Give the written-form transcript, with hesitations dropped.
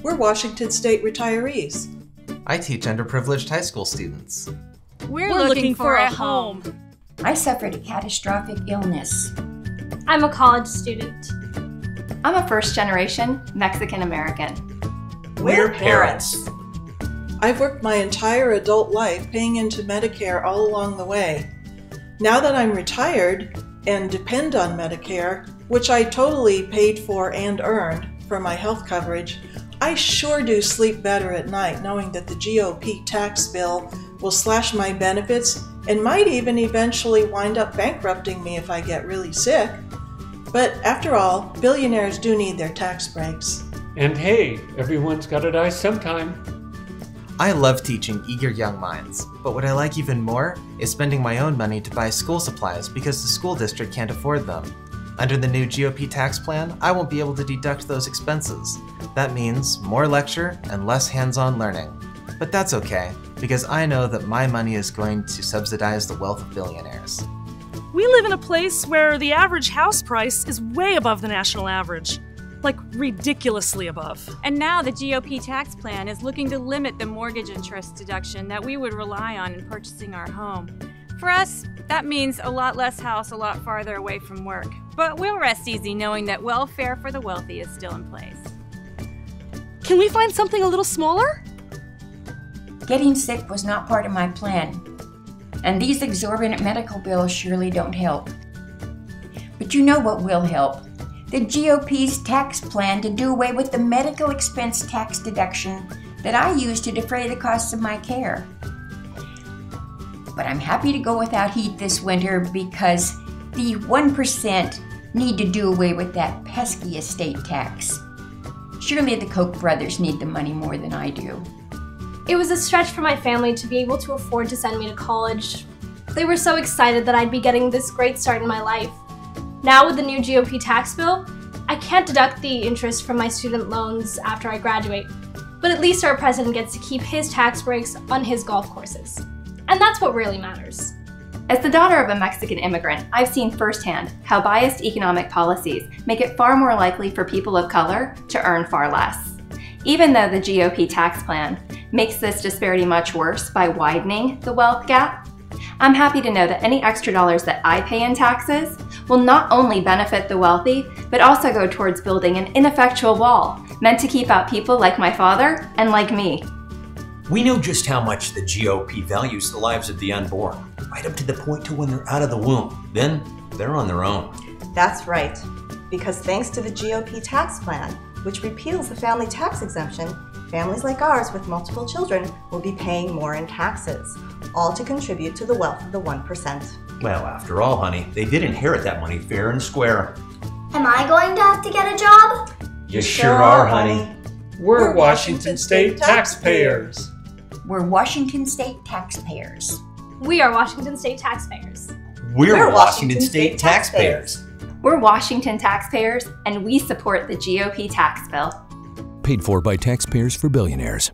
We're Washington State retirees. I teach underprivileged high school students. We're looking for a home. I suffered a catastrophic illness. I'm a college student. I'm a first-generation Mexican-American. We're parents. I've worked my entire adult life paying into Medicare all along the way. Now that I'm retired and depend on Medicare, which I totally paid for and earned for my health coverage, I sure do sleep better at night knowing that the GOP tax bill will slash my benefits and might even eventually wind up bankrupting me if I get really sick. But after all, billionaires do need their tax breaks. And hey, everyone's got to die sometime. I love teaching eager young minds, but what I like even more is spending my own money to buy school supplies because the school district can't afford them. Under the new GOP tax plan, I won't be able to deduct those expenses. That means more lecture and less hands-on learning. But that's okay, because I know that my money is going to subsidize the wealth of billionaires. We live in a place where the average house price is way above the national average. Like, ridiculously above. And now the GOP tax plan is looking to limit the mortgage interest deduction that we would rely on in purchasing our home. For us, that means a lot less house a lot farther away from work. But we'll rest easy knowing that welfare for the wealthy is still in place. Can we find something a little smaller? Getting sick was not part of my plan, and these exorbitant medical bills surely don't help. But you know what will help? The GOP's tax plan to do away with the medical expense tax deduction that I use to defray the costs of my care. But I'm happy to go without heat this winter because the 1% need to do away with that pesky estate tax. Surely the Koch brothers need the money more than I do. It was a stretch for my family to be able to afford to send me to college. They were so excited that I'd be getting this great start in my life. Now with the new GOP tax bill, I can't deduct the interest from my student loans after I graduate, but at least our president gets to keep his tax breaks on his golf courses. And that's what really matters. As the daughter of a Mexican immigrant, I've seen firsthand how biased economic policies make it far more likely for people of color to earn far less. Even though the GOP tax plan makes this disparity much worse by widening the wealth gap, I'm happy to know that any extra dollars that I pay in taxes will not only benefit the wealthy, but also go towards building an ineffectual wall meant to keep out people like my father and like me. We know just how much the GOP values the lives of the unborn, right up to the point to when they're out of the womb. Then they're on their own. That's right, because thanks to the GOP tax plan, which repeals the family tax exemption, families like ours with multiple children will be paying more in taxes, all to contribute to the wealth of the 1%. Well, after all, honey, they did inherit that money fair and square. Am I going to have to get a job? You sure are, honey. We're Washington State taxpayers. We're Washington State taxpayers. We are Washington State taxpayers. We're Washington State taxpayers. We're Washington taxpayers, and we support the GOP tax bill. Paid for by Taxpayers for Billionaires.